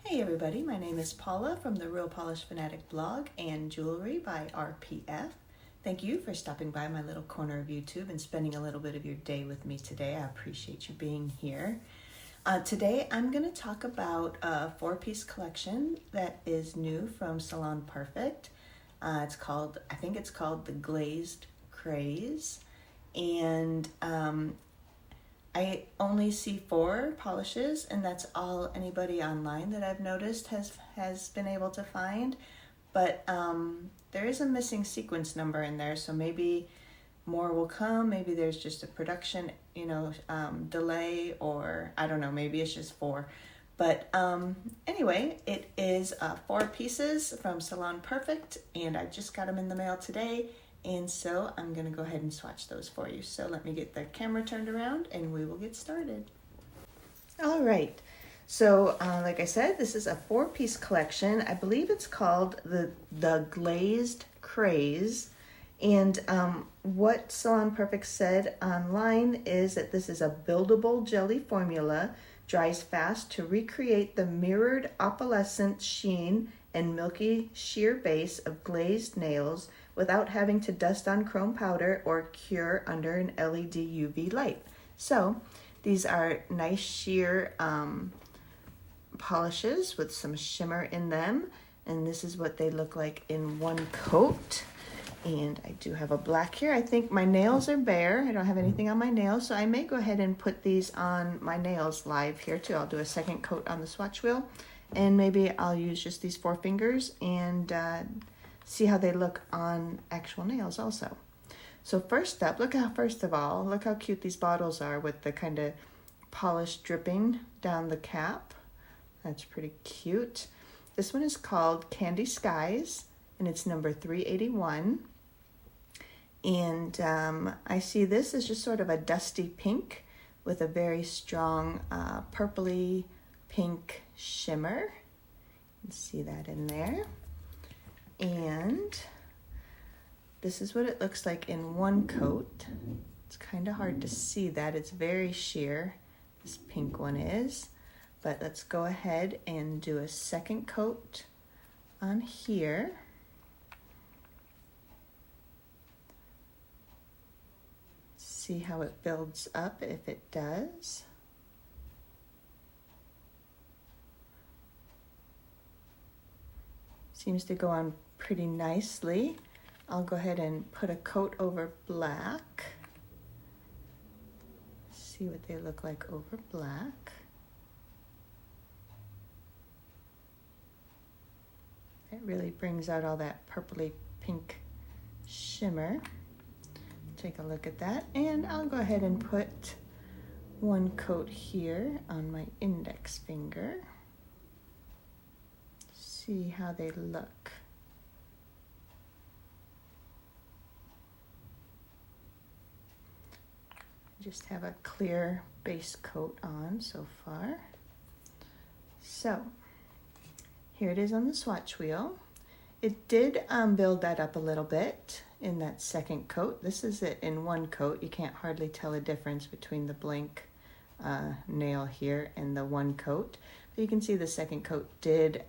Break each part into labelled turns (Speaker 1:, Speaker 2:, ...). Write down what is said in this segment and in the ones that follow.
Speaker 1: Hey everybody, my name is Paula from the Real Polish Fanatic blog and jewelry by RPF. Thank you for stopping by my little corner of YouTube and spending a little bit of your day with me today. I appreciate you being here. Today I'm going to talk about a four-piece collection that is new from Salon Perfect. I think it's called the Glazed Craze, and I only see 4 polishes, and that's all anybody online that I've noticed has been able to find. But there is a missing sequence number in there, so maybe more will come. Maybe there's just a production, delay, or I don't know. Maybe it's just 4. But anyway, it is 4 pieces from Salon Perfect, and I just got them in the mail today. And so I'm going to go ahead and swatch those for you. So let me get the camera turned around and we will get started. All right. So like I said, this is a 4-piece collection. I believe it's called the Glazed Craze. And what Salon Perfect said online is that this is a buildable jelly formula, dries fast to recreate the mirrored opalescent sheen and milky sheer base of glazed nails without having to dust on chrome powder or cure under an LED UV light. So these are nice sheer polishes with some shimmer in them, and this is what they look like in one coat. And I do have a black here. I think my nails are bare. I don't have anything on my nails, so I may go ahead and put these on my nails live here too. I'll do a second coat on the swatch wheel, and maybe I'll use just these 4 fingers and see how they look on actual nails also. So first up, look how cute these bottles are with the kind of polish dripping down the cap. That's pretty cute. This one is called Candy Skies, and it's number 381. And I see this as just sort of a dusty pink with a very strong purpley pink shimmer. You can see that in there. And this is what it looks like in one coat. It's kind of hard to see that. It's very sheer, this pink one is. But let's go ahead and do a second coat on here. See how it builds up, if it does. Seems to go on pretty nicely. I'll go ahead and put a coat over black. See what they look like over black. It really brings out all that purpley pink shimmer. Take a look at that, and I'll go ahead and put one coat here on my index finger. See how they look. Just have a clear base coat on so far. So here it is on the swatch wheel. It did build that up a little bit in that second coat. This is it in one coat. You can't hardly tell a difference between the blank nail here and the one coat. But you can see the second coat did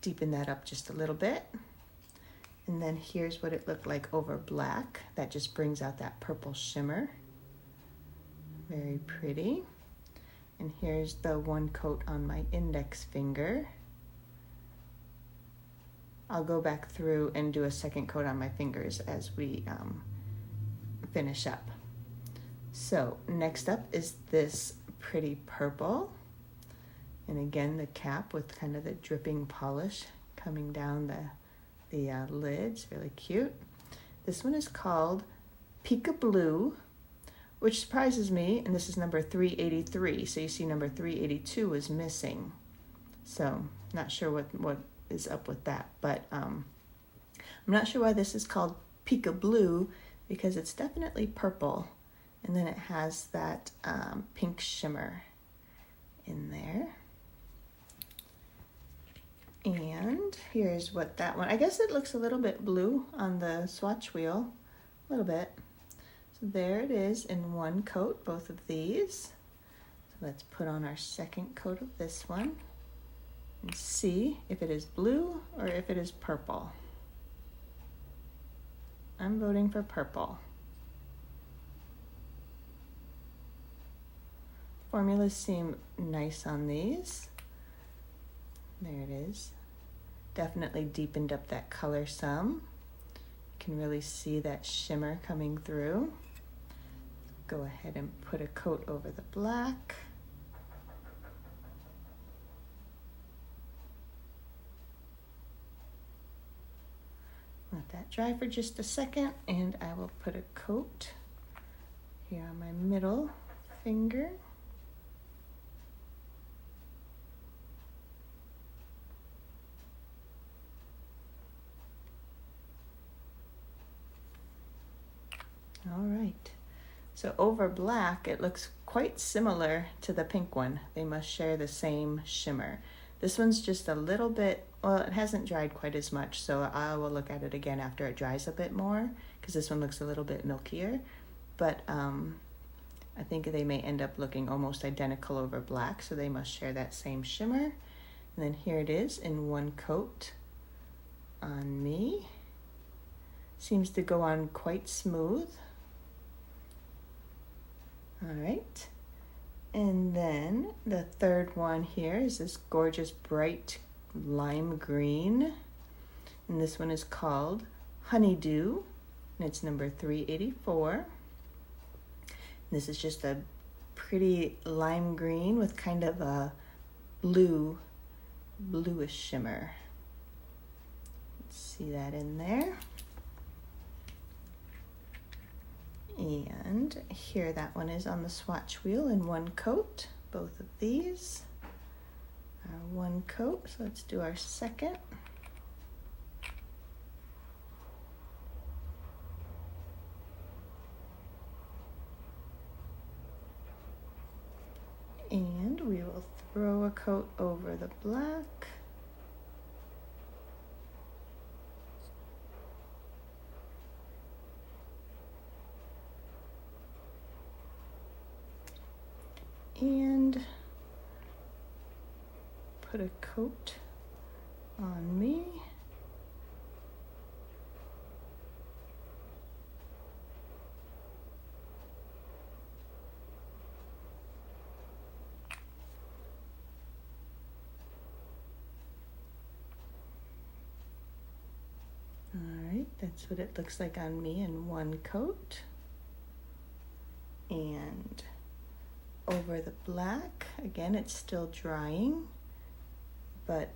Speaker 1: deepen that up just a little bit. And then here's what it looked like over black. That just brings out that purple shimmer. Very pretty. And here's the one coat on my index finger. I'll go back through and do a second coat on my fingers as we finish up. So next up is this pretty purple. And again, the cap with kind of the dripping polish coming down the lids, really cute. This one is called Pika Blue, which surprises me, and this is number 383. So you see number 382 is missing. So not sure what is up with that, but I'm not sure why this is called Pika Blue, because it's definitely purple, and then it has that pink shimmer in there. And here's what that one, I guess it looks a little bit blue on the swatch wheel, a little bit. So there it is in one coat, both of these. So let's put on our second coat of this one. and see if it is blue or if it is purple. I'm voting for purple. Formulas seem nice on these. There it is. Definitely deepened up that color some. You can really see that shimmer coming through. Go ahead and put a coat over the black. Let that dry for just a second, and I will put a coat here on my middle finger. All right, so over black, it looks quite similar to the pink one. They must share the same shimmer. This one's just a little bit, well, it hasn't dried quite as much, so I will look at it again after it dries a bit more, because this one looks a little bit milkier. But I think they may end up looking almost identical over black, so they must share that same shimmer. And then here it is in one coat on me. Seems to go on quite smooth. All right, and then the third one here is this gorgeous bright lime green, and this one is called Honeydew, and it's number 384. And this is just a pretty lime green with kind of a bluish shimmer. Let's see that in there. And here that one is on the swatch wheel in one coat. Both of these are one coat. So let's do our second. And we will throw a coat over the black. And put a coat on me. All right, that's what it looks like on me in one coat. And over the black, again, it's still drying, but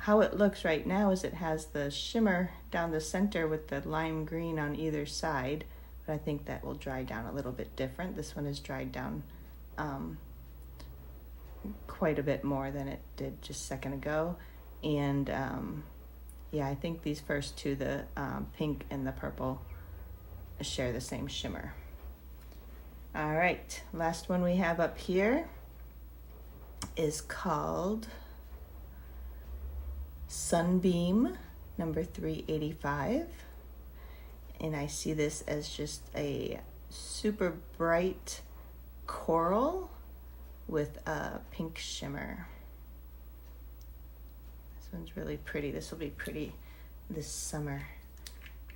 Speaker 1: how it looks right now is it has the shimmer down the center with the lime green on either side, but I think that will dry down a little bit different. This one has dried down quite a bit more than it did just a second ago, and yeah, I think these first two, the pink and the purple, share the same shimmer. All right, last one we have up here is called Sunbeam, number 385. And I see this as just a super bright coral with a pink shimmer. This one's really pretty. This will be pretty this summer,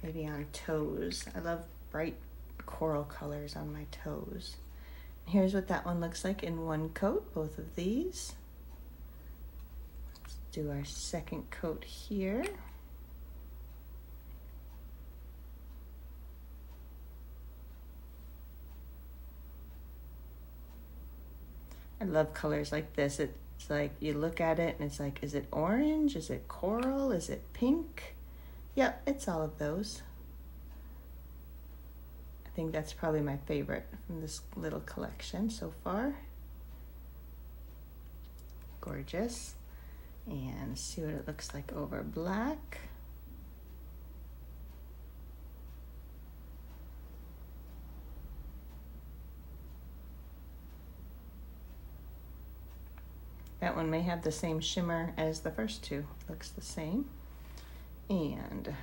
Speaker 1: maybe on toes. I love bright coral colors on my toes. Here's what that one looks like in one coat, both of these. Let's do our second coat here. I love colors like this. It's like you look at it and it's like, is it orange? Is it coral? Is it pink? Yep, it's all of those. I think that's probably my favorite from this little collection so far. Gorgeous. And see what it looks like over black. That one may have the same shimmer as the first two. Looks the same. And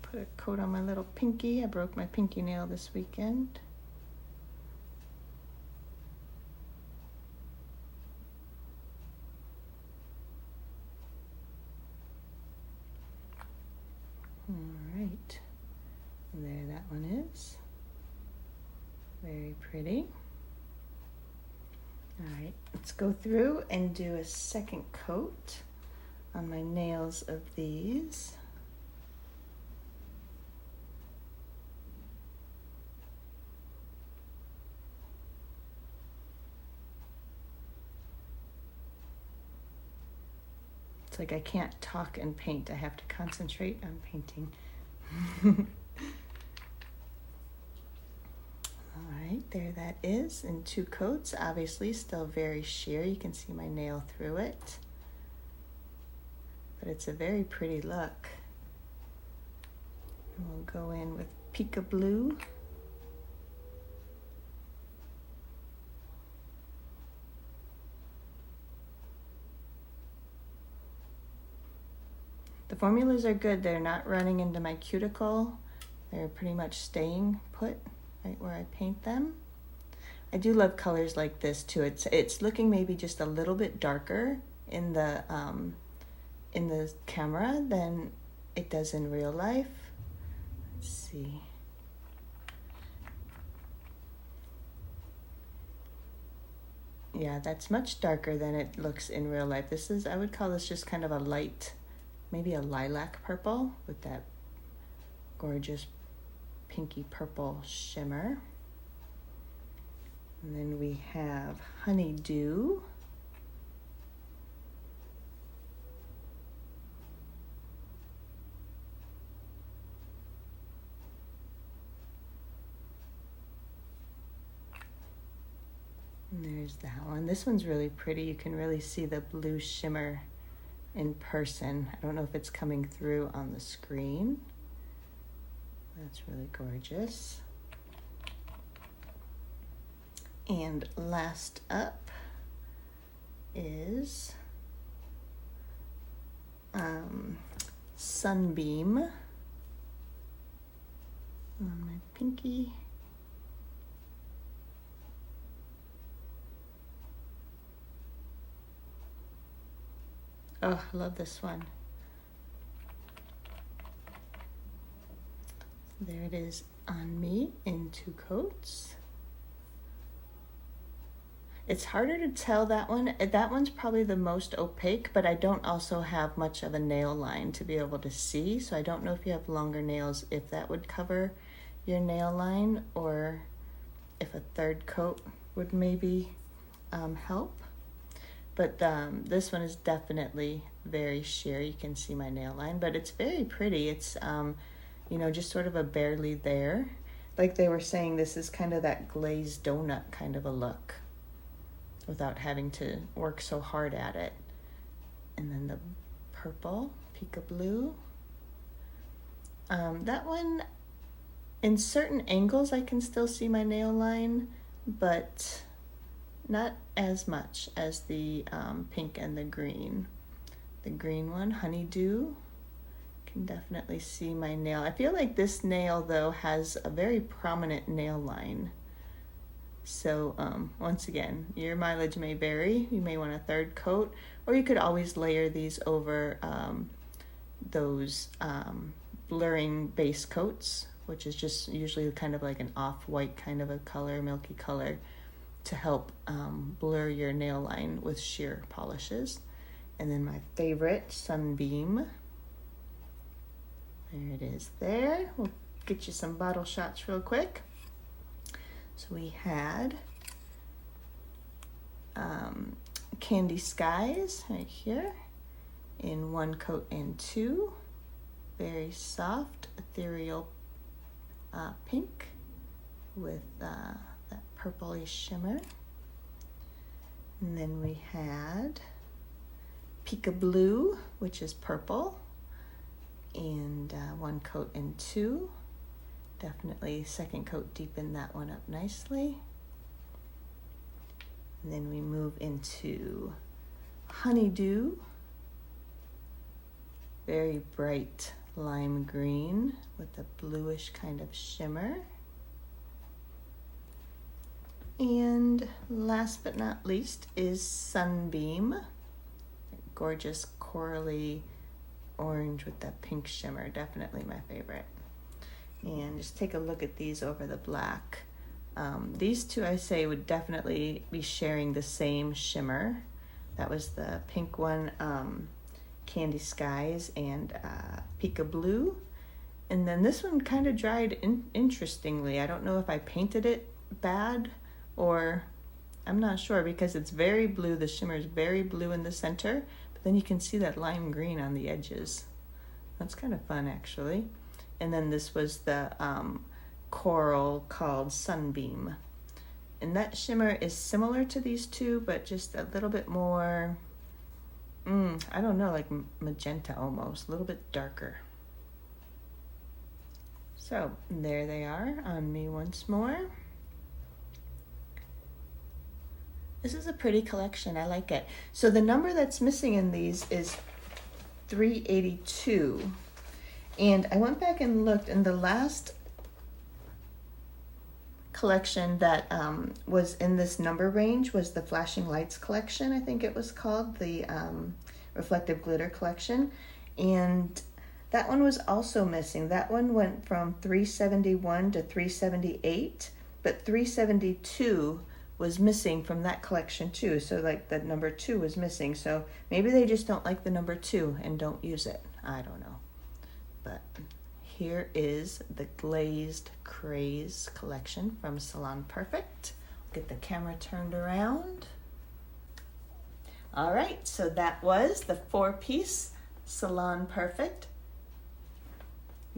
Speaker 1: put a coat on my little pinky. I broke my pinky nail this weekend. pretty. All right, let's go through and do a second coat on my nails of these. It's like I can't talk and paint. I have to concentrate on painting. Alright, there that is in 2 coats. Obviously still very sheer. You can see my nail through it. But it's a very pretty look. And we'll go in with Pika Blue. The formulas are good. They're not running into my cuticle. They're pretty much staying put right where I paint them. I do love colors like this too. It's looking maybe just a little bit darker in the camera than it does in real life. Let's see. Yeah, that's much darker than it looks in real life. This is, I would call this just kind of a light, maybe a lilac purple with that gorgeous pinky purple shimmer. And then we have Honeydew. And there's that one. This one's really pretty. You can really see the blue shimmer in person. I don't know if it's coming through on the screen. That's really gorgeous. And last up is Sunbeam on my pinky. Oh, I love this one. There it is on me in 2 coats. It's harder to tell that one. That one's probably the most opaque, but I don't also have much of a nail line to be able to see. So I don't know if you have longer nails, if that would cover your nail line, or if a 3rd coat would maybe help. But this one is definitely very sheer. You can see my nail line, but it's very pretty. It's, you know, just sort of a barely there. Like they were saying, this is kind of that glazed donut kind of a look without having to work so hard at it. And then the purple, Pika Blue. That one, in certain angles, I can still see my nail line, but not as much as the pink and the green. The green one, Honeydew, can definitely see my nail. I feel like this nail, though, has a very prominent nail line. So once again, your mileage may vary. You may want a 3rd coat, or you could always layer these over those blurring base coats, which is just usually kind of like an off-white kind of a color, milky color, to help blur your nail line with sheer polishes. And then my favorite, Sunbeam. There it is there. We'll get you some bottle shots real quick. So we had Candy Skies right here in 1 coat and 2. Very soft, ethereal pink with that purpley shimmer. And then we had Pika Blue, which is purple, and 1 coat and 2. Definitely 2nd coat deepened that one up nicely. And then we move into Honeydew. Very bright lime green with a bluish kind of shimmer. And last but not least is Sunbeam. Gorgeous corally orange with that pink shimmer. Definitely my favorite. And just take a look at these over the black. These two I say would definitely be sharing the same shimmer. That was the pink one, Candy Skies, and Pika Blue. And then this one kind of dried interestingly. I don't know if I painted it bad or I'm not sure, because it's very blue. The shimmer is very blue in the center, but then you can see that lime green on the edges. That's kind of fun, actually. And then this was the coral called Sunbeam. And that shimmer is similar to these two, but just a little bit more, I don't know, like magenta almost, a little bit darker. So there they are on me once more. This is a pretty collection. I like it. So the number that's missing in these is 382. And I went back and looked, and the last collection that was in this number range was the Flashing Lights collection, I think it was called, the Reflective Glitter collection. And that one was also missing. That one went from 371 to 378, but 372 was missing from that collection too. So like the number 2 was missing. So maybe they just don't like the number 2 and don't use it. I don't know. But here is the Glazed Craze collection from Salon Perfect. Get the camera turned around. All right, so that was the 4-piece Salon Perfect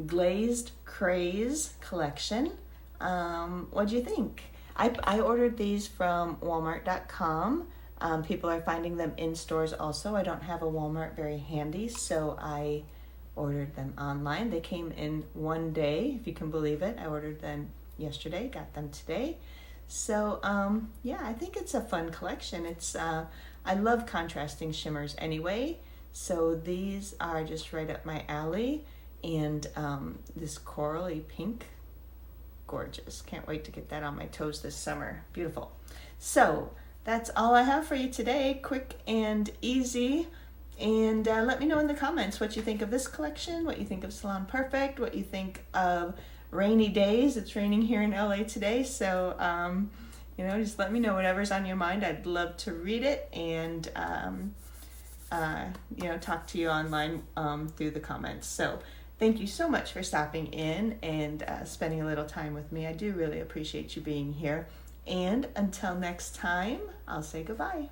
Speaker 1: Glazed Craze collection. What do you think? I ordered these from Walmart.com. People are finding them in stores also. I don't have a Walmart very handy, so I ordered them online. They came in one day, if you can believe it. I ordered them yesterday, got them today. So yeah, I think it's a fun collection. It's I love contrasting shimmers anyway, so these are just right up my alley. And this corally pink, gorgeous. Can't wait to get that on my toes this summer. Beautiful. So that's all I have for you today. Quick and easy. And let me know in the comments what you think of this collection, what you think of Salon Perfect, what you think of rainy days. It's raining here in LA today, so you know, just let me know whatever's on your mind. I'd love to read it and you know, talk to you online through the comments. So thank you so much for stopping in and spending a little time with me. I do really appreciate you being here. And until next time, I'll say goodbye.